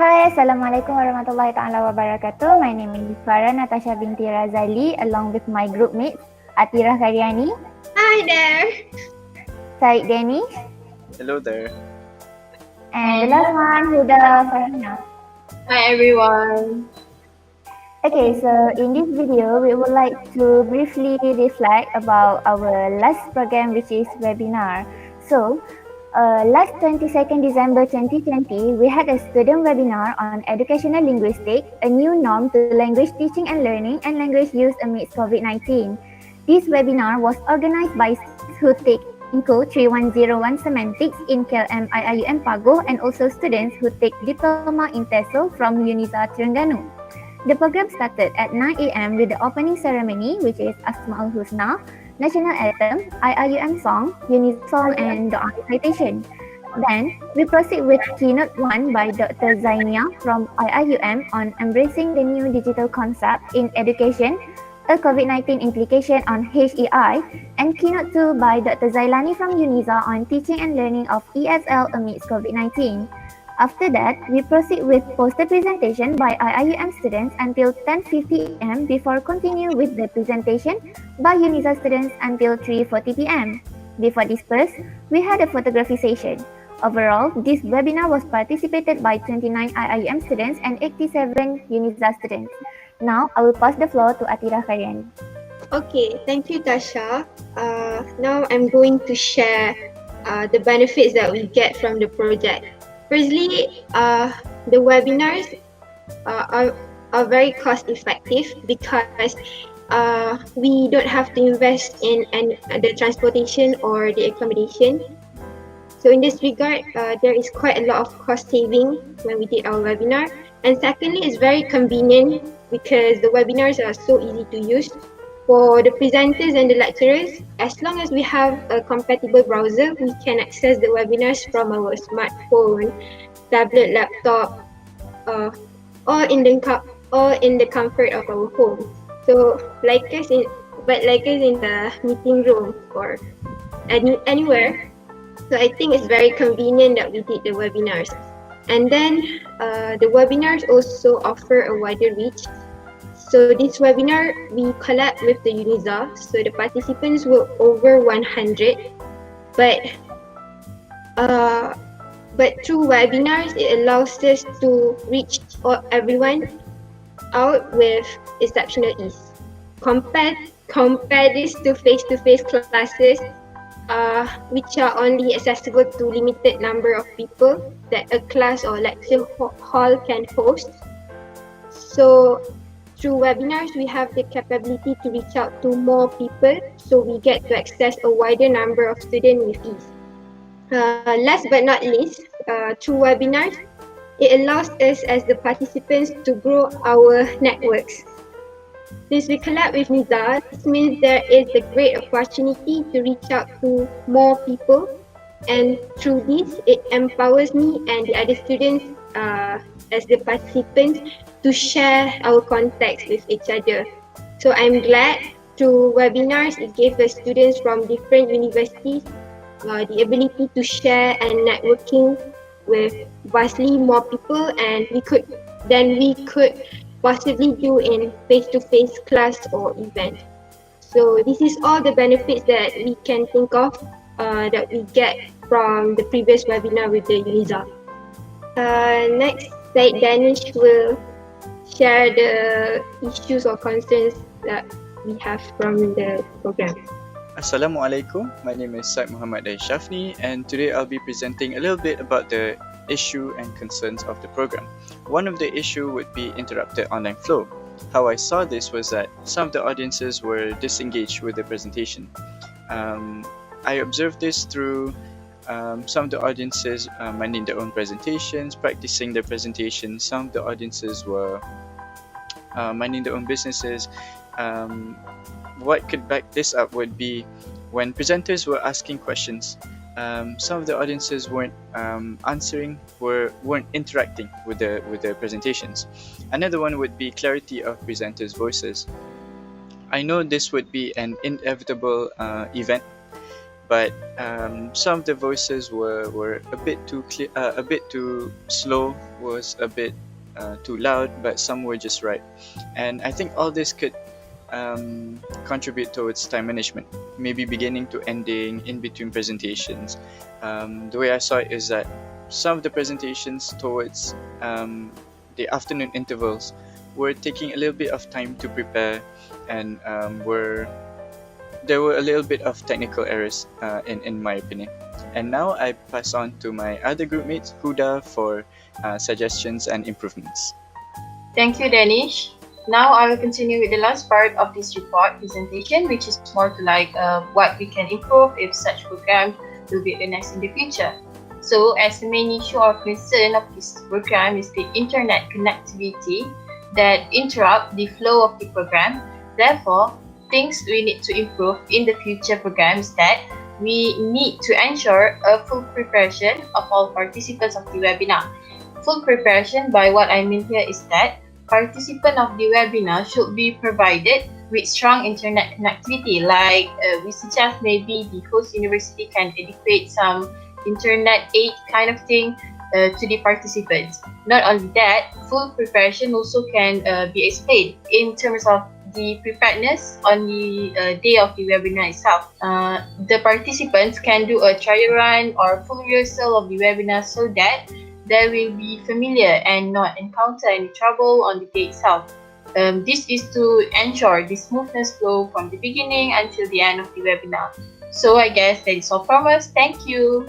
Hi, Assalamualaikum warahmatullahi ta'ala wabarakatuh. My name is Farah Natasha binti Razali along with my group mates Atira Karyani. Hi there. Said Danish. Hello there. And the last one, Huda Farhana. Hi everyone. Okay, so in this video, we would like to briefly reflect about our last program, which is webinar. So, last 22nd December 2020, we had a student webinar on educational linguistics, a new norm to language teaching and learning and language use amidst COVID-19. This webinar was organized by students who take ENCO 3101 Semantics in KLM IIUM Pago and also students who take Diploma in TESOL from UNISZA Terengganu. The program started at 9 a.m. with the opening ceremony, which is Asmaul Husna, National Anthem, IIUM Song, UNISZA Song, and Doa Recitation. Then, we proceed with Keynote 1 by Dr. Zainia from IIUM on embracing the new digital concept in education, a COVID-19 implication on HEI, and Keynote 2 by Dr. Zailani from UNISZA on teaching and learning of ESL amidst COVID-19. After that, we proceed with poster presentation by IIUM students until 10:50 am before continue with the presentation by UNISZA students until 3:40 p.m. Before disperse, we had a photography session. Overall, this webinar was participated by 29 IIUM students and 87 UNISZA students. Now, I will pass the floor to Atira Karyani. Okay, thank you Tasha. Now I'm going to share the benefits that we get from the project. Firstly, the webinars are very cost effective because we don't have to invest in the transportation or the accommodation. So in this regard, there is quite a lot of cost saving when we did our webinar. And secondly, it's very convenient because the webinars are so easy to use. For the presenters and the lecturers, as long as we have a compatible browser, we can access the webinars from our smartphone, tablet, laptop, or in the comfort of our home. So, like us in the meeting room or anywhere. So I think it's very convenient that we did the webinars. And then the webinars also offer a wider reach. So this webinar, we collab with the UNISZA. So the participants were over 100. But through webinars, it allows us to reach everyone out with exceptional ease. Compare this to face-to-face classes, which are only accessible to limited number of people that a class or lecture hall can host. So through webinars, we have the capability to reach out to more people, so we get to access a wider number of students with ease. Last but not least, through webinars, it allows us as the participants to grow our networks. Since we collab with UNISZA, this means there is a great opportunity to reach out to more people, and through this, it empowers me and the other students as the participants to share our contacts with each other. So I'm glad through webinars, it gave the students from different universities the ability to share and networking with vastly more people, and we could possibly do in face-to-face class or event. So this is all the benefits that we can think of that we get from the previous webinar with the UNISZA. Next, Said Danish will share the issues or concerns that we have from the program. Assalamualaikum. My name is Said Muhammad Shafni, and today I'll be presenting a little bit about the issue and concerns of the program. One of the issue would be interrupted online flow. How I saw this was that some of the audiences were disengaged with the presentation. I observed this through some of the audiences minding their own presentations, practicing their presentations. Some of the audiences were minding their own businesses. What could back this up would be when presenters were asking questions. Some of the audiences weren't answering, weren't interacting with the presentations. Another one would be clarity of presenters' voices. I know this would be an inevitable event, but some of the voices were a bit too clear, a bit too slow, was a bit too loud, but some were just right. And I think all this could contribute towards time management, maybe beginning to ending in between presentations. The way I saw it is that some of the presentations towards the afternoon intervals were taking a little bit of time to prepare, and there were a little bit of technical errors in my opinion. And now I pass on to my other group mates, Huda, for suggestions and improvements. Thank you, Danish. Now I will continue with the last part of this report presentation, which is more to like what we can improve if such program will be organized in the future. So, as the main issue or concern of this program is the internet connectivity that interrupt the flow of the program. Therefore, things we need to improve in the future programs that we need to ensure a full preparation of all participants of the webinar. Full preparation, by what I mean here, is that participants of the webinar should be provided with strong internet connectivity. Like we suggest maybe the host university can educate some internet aid kind of thing to the participants. Not only that, full preparation also can be explained in terms of the preparedness on the day of the webinar itself. The participants can do a trial run or full rehearsal of the webinar so that they will be familiar and not encounter any trouble on the day itself. This is to ensure the smoothness flow from the beginning until the end of the webinar. So I guess that is all from us. Thank you.